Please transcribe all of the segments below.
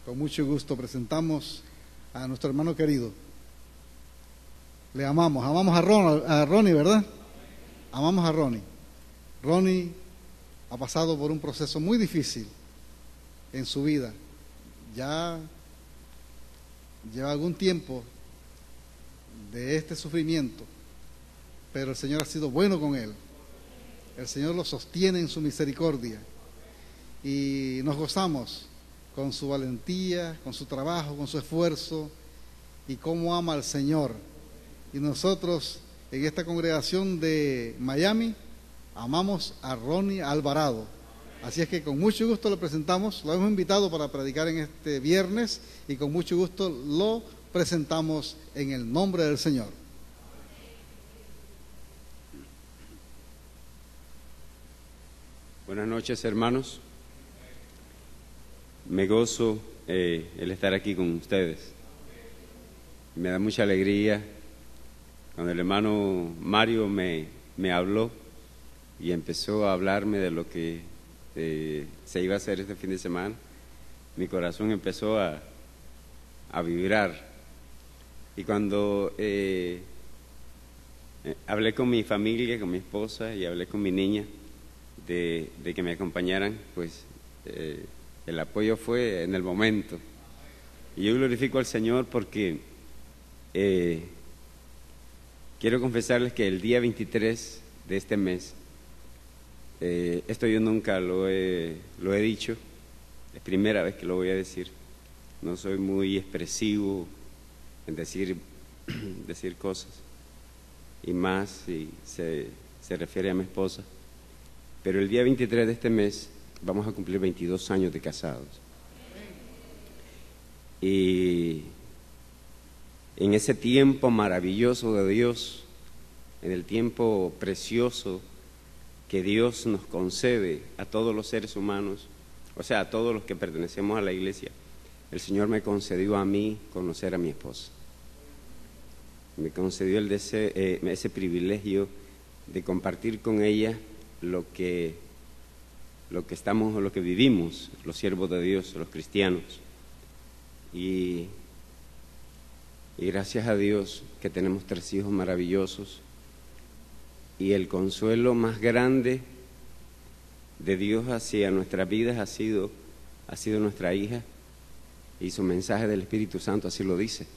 Con mucho gusto presentamos a nuestro hermano querido. Le amamos a Ronnie, ¿verdad? Amamos a Ronnie. Ronnie ha pasado por un proceso muy difícil en su vida. Ya lleva algún tiempo de este sufrimiento, pero el Señor ha sido bueno con él. El Señor lo sostiene en su misericordia y nos gozamos con su valentía, con su trabajo, con su esfuerzo y cómo ama al Señor. Y nosotros en esta congregación de Miami amamos a Ronnie Alvarado. Así es que con mucho gusto lo presentamos, lo hemos invitado para predicar en este viernes y con mucho gusto lo presentamos en el nombre del Señor. Buenas noches, hermanos. Me gozo el estar aquí con ustedes. Me da mucha alegría cuando el hermano Mario me habló y empezó a hablarme de lo que se iba a hacer este fin de semana. Mi corazón empezó a vibrar. Y cuando hablé con mi familia, con mi esposa y hablé con mi niña de que me acompañaran, pues el apoyo fue en el momento. Y yo glorifico al Señor porque quiero confesarles que el día 23 de este mes, esto yo nunca lo he dicho, es primera vez que lo voy a decir. No soy muy expresivo en decir cosas, y más si se refiere a mi esposa. Pero el día 23 de este mes vamos a cumplir 22 años de casados. Y en ese tiempo maravilloso de Dios, en el tiempo precioso que Dios nos concede a todos los seres humanos, o sea, a todos los que pertenecemos a la iglesia, el Señor me concedió a mí conocer a mi esposa. Me concedió ese privilegio de compartir con ella lo que estamos, lo que vivimos, los siervos de Dios, los cristianos. Y gracias a Dios que tenemos 3 hijos maravillosos. Y el consuelo más grande de Dios hacia nuestras vidas ha sido nuestra hija, y su mensaje del Espíritu Santo así lo dice.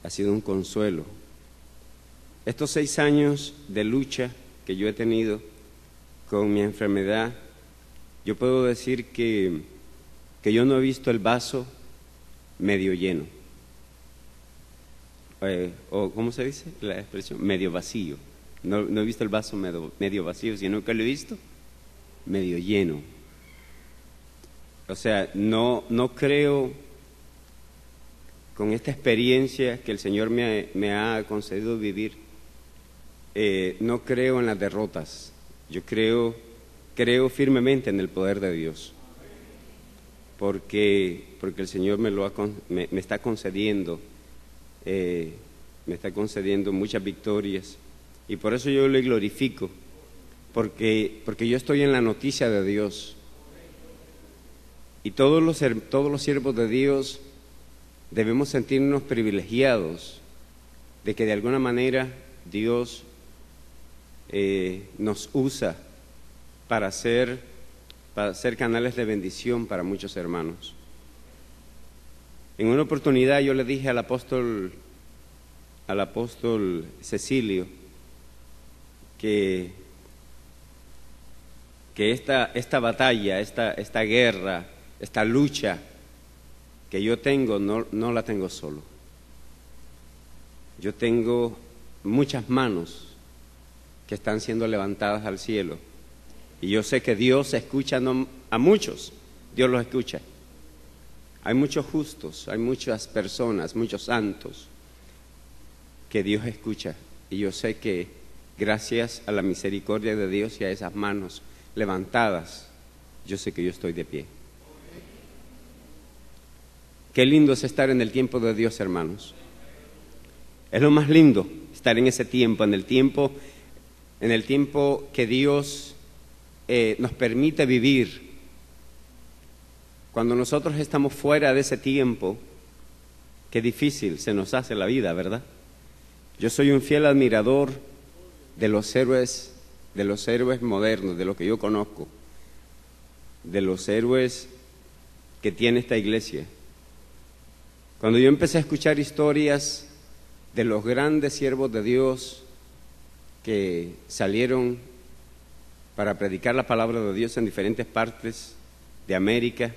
Ha sido un consuelo. Estos 6 años de lucha que yo he tenido con mi enfermedad, yo puedo decir que yo no he visto el vaso medio lleno, o ¿cómo se dice la expresión? Medio vacío. No he visto el vaso medio vacío, sino que lo he visto medio lleno. O sea, no creo, con esta experiencia que el Señor me ha concedido vivir, no creo en las derrotas. Yo creo firmemente en el poder de Dios, porque el Señor me está concediendo muchas victorias, y por eso yo le glorifico, porque yo estoy en la noticia de Dios. Y todos los siervos de Dios debemos sentirnos privilegiados de que de alguna manera Dios nos usa para ser canales de bendición para muchos hermanos. En una oportunidad yo le dije al apóstol Cecilio que esta batalla, esta guerra, esta lucha que yo tengo, no la tengo solo. Yo tengo muchas manos que están siendo levantadas al cielo, y yo sé que Dios escucha a muchos, Dios los escucha. Hay muchos justos, hay muchas personas, muchos santos que Dios escucha, y yo sé que gracias a la misericordia de Dios y a esas manos levantadas, yo sé que yo estoy de pie. Qué lindo es estar en el tiempo de Dios, hermanos. Es lo más lindo, estar en ese tiempo, en el tiempo que Dios nos permite vivir. cuando nosotros estamos fuera de ese tiempo, qué difícil se nos hace la vida, ¿verdad? Yo soy un fiel admirador de los héroes modernos, de lo que yo conozco, de los héroes que tiene esta iglesia. Cuando yo empecé a escuchar historias de los grandes siervos de Dios que salieron para predicar la palabra de Dios en diferentes partes de América,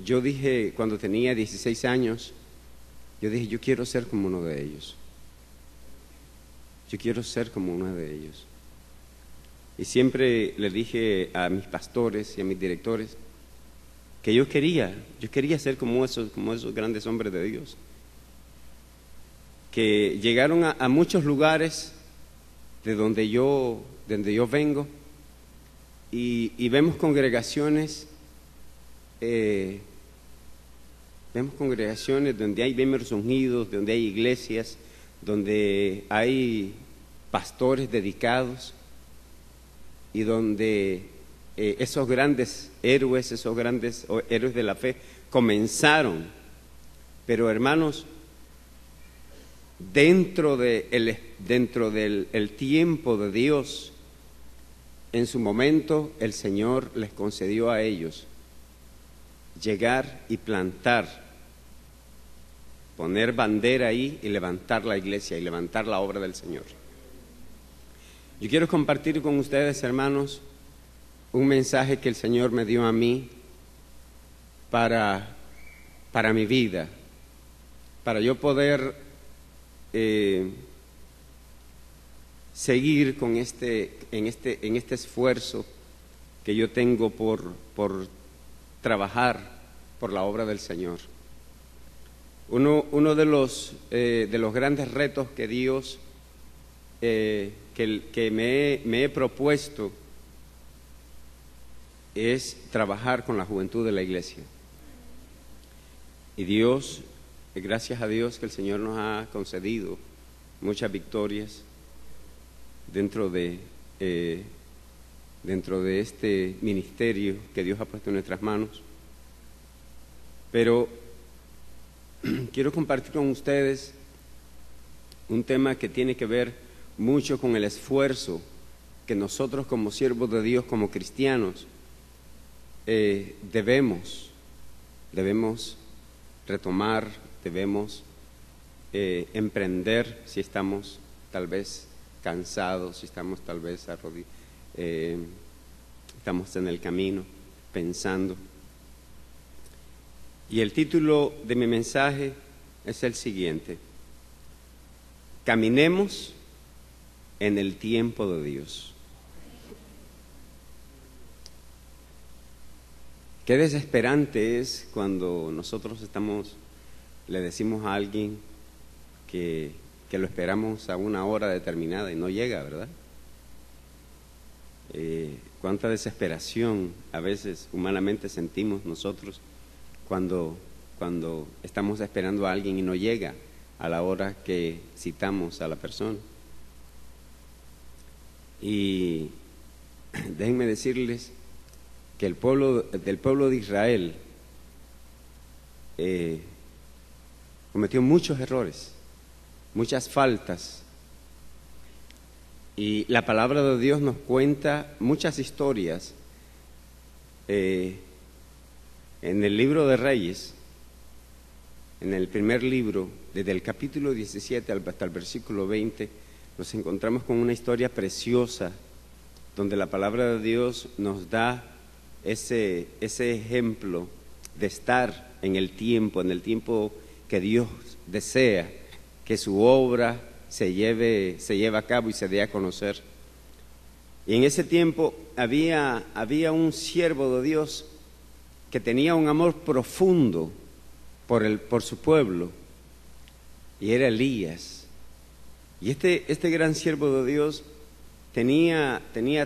yo dije, cuando tenía 16 años, yo dije, yo quiero ser como uno de ellos. Yo quiero ser como uno de ellos. Y siempre le dije a mis pastores y a mis directores que yo quería ser como esos grandes hombres de Dios, que llegaron a muchos lugares de donde yo vengo, y vemos congregaciones donde hay miembros ungidos, donde hay iglesias, donde hay pastores dedicados, y donde esos grandes héroes de la fe comenzaron. Pero hermanos, dentro del tiempo de Dios, en su momento el Señor les concedió a ellos llegar y plantar, poner bandera ahí y levantar la iglesia y levantar la obra del Señor. Yo quiero compartir con ustedes, hermanos, un mensaje que el Señor me dio a mí para mi vida, para yo poder seguir en este esfuerzo que yo tengo por trabajar por la obra del Señor. Uno de los grandes retos que Dios que me he propuesto es trabajar con la juventud de la iglesia. Y Dios, gracias a Dios que el Señor nos ha concedido muchas victorias dentro de este ministerio que Dios ha puesto en nuestras manos. Pero quiero compartir con ustedes un tema que tiene que ver mucho con el esfuerzo que nosotros como siervos de Dios, como cristianos, debemos retomar, debemos emprender si estamos tal vez cansados, si estamos tal vez estamos en el camino pensando. Y el título de mi mensaje es el siguiente: caminemos en el tiempo de Dios. Qué desesperante es cuando nosotros le decimos a alguien que lo esperamos a una hora determinada y no llega, ¿verdad? Cuánta desesperación a veces humanamente sentimos nosotros cuando estamos esperando a alguien y no llega a la hora que citamos a la persona. Y déjenme decirles que del pueblo de Israel cometió muchos errores, muchas faltas, y la palabra de Dios nos cuenta muchas historias. En el libro de Reyes, en el primer libro, desde el capítulo 17 hasta el versículo 20, nos encontramos con una historia preciosa donde la palabra de Dios nos da ese ejemplo de estar en el tiempo que Dios desea que su obra se lleve a cabo y se dé a conocer. Y en ese tiempo había un siervo de Dios que tenía un amor profundo por su pueblo, y era Elías. Y este gran siervo de Dios tenía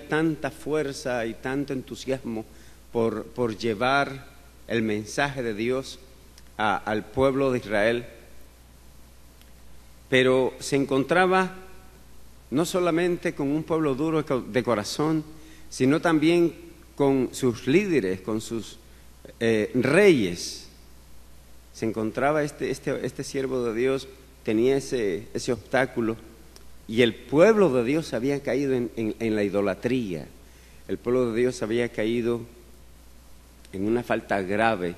tanta fuerza y tanto entusiasmo por llevar el mensaje de Dios al pueblo de Israel, pero se encontraba no solamente con un pueblo duro de corazón, sino también con sus líderes, con sus reyes. Se encontraba este siervo de Dios, tenía ese obstáculo, y el pueblo de Dios había caído en la idolatría. El pueblo de Dios había caído en una falta grave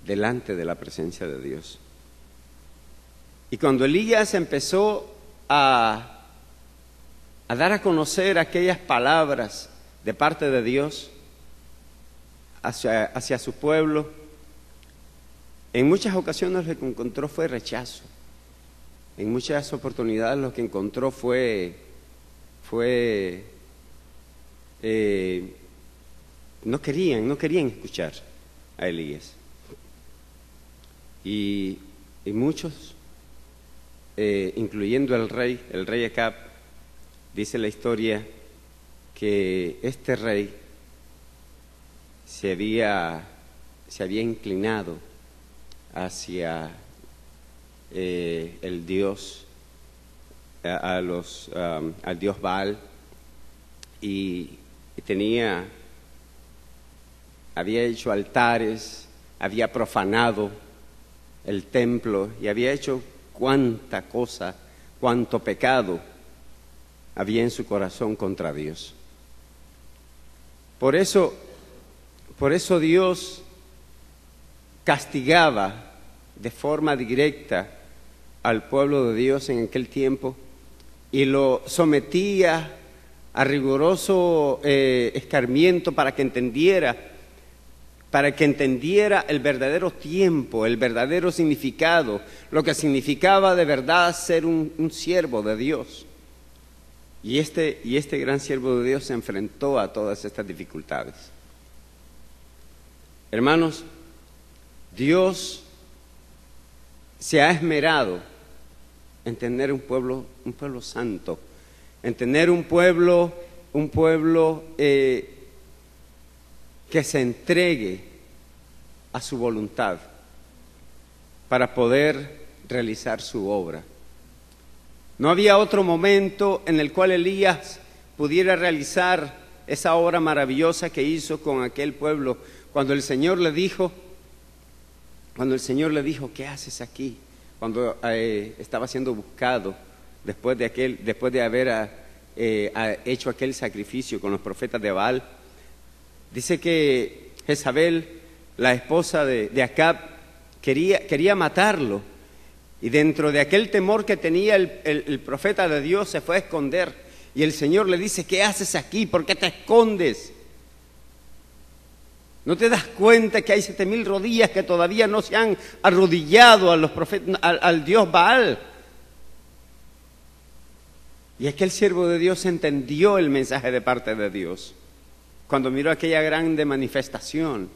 delante de la presencia de Dios. Y cuando Elías empezó a dar a conocer aquellas palabras de parte de Dios hacia su pueblo, en muchas ocasiones lo que encontró fue rechazo. En muchas oportunidades lo que encontró no querían escuchar a Elías. Y muchos, incluyendo el rey Acab, dice la historia que este rey se había inclinado hacia el Dios, al Dios Baal, y había hecho altares, había profanado el templo y había hecho cuánto pecado había en su corazón contra Dios. Por eso Dios castigaba de forma directa al pueblo de Dios en aquel tiempo y lo sometía a riguroso escarmiento para que entendiera el verdadero tiempo, el verdadero significado, lo que significaba de verdad ser un siervo de Dios. Y este gran siervo de Dios se enfrentó a todas estas dificultades. Hermanos, Dios se ha esmerado en tener un pueblo santo, en tener un pueblo que se entregue a su voluntad para poder realizar su obra. No había otro momento en el cual Elías pudiera realizar esa obra maravillosa que hizo con aquel pueblo. Cuando el Señor le dijo, ¿qué haces aquí? Cuando estaba siendo buscado después de haber hecho aquel sacrificio con los profetas de Baal. Dice que Jezabel, la esposa de Acab, quería matarlo. Y dentro de aquel temor que tenía el profeta de Dios, se fue a esconder. Y el Señor le dice, ¿qué haces aquí? ¿Por qué te escondes? ¿No te das cuenta que hay 7,000 rodillas que todavía no se han arrodillado a los profetas, al Dios Baal? Y aquel siervo de Dios entendió el mensaje de parte de Dios. Cuando miró aquella grande manifestación,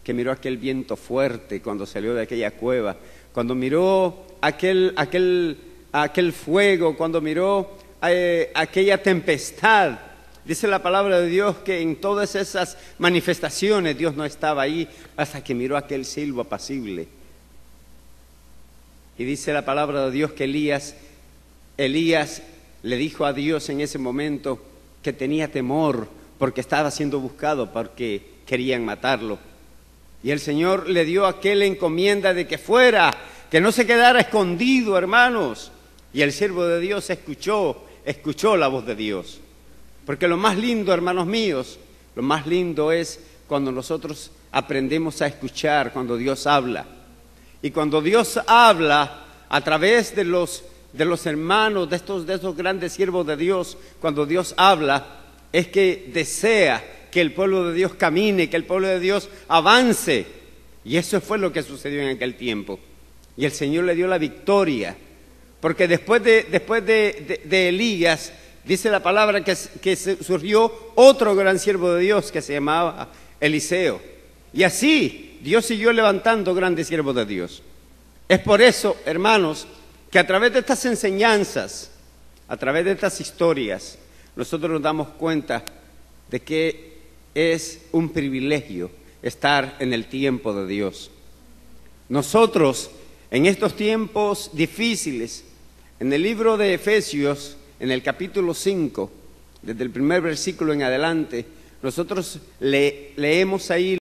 que miró aquel viento fuerte cuando salió de aquella cueva, cuando miró aquel fuego, cuando miró aquella tempestad, dice la palabra de Dios que en todas esas manifestaciones Dios no estaba ahí hasta que miró aquel silbo apacible. Y dice la palabra de Dios que Elías le dijo a Dios en ese momento que tenía temor porque estaba siendo buscado, porque querían matarlo. Y el Señor le dio aquella encomienda de que fuera, que no se quedara escondido, hermanos. Y el siervo de Dios escuchó la voz de Dios. Porque lo más lindo, hermanos míos, lo más lindo es cuando nosotros aprendemos a escuchar, cuando Dios habla. Y cuando Dios habla a través de los hermanos, de estos grandes siervos de Dios, cuando Dios habla, es que desea que el pueblo de Dios camine, que el pueblo de Dios avance. Y eso fue lo que sucedió en aquel tiempo. Y el Señor le dio la victoria. Porque después de Elías, dice la palabra que surgió otro gran siervo de Dios que se llamaba Eliseo. Y así Dios siguió levantando grandes siervos de Dios. Es por eso, hermanos, que a través de estas enseñanzas, a través de estas historias, nosotros nos damos cuenta de que es un privilegio estar en el tiempo de Dios. Nosotros, en estos tiempos difíciles, en el libro de Efesios, en el capítulo 5, desde el primer versículo en adelante, Nosotros leemos ahí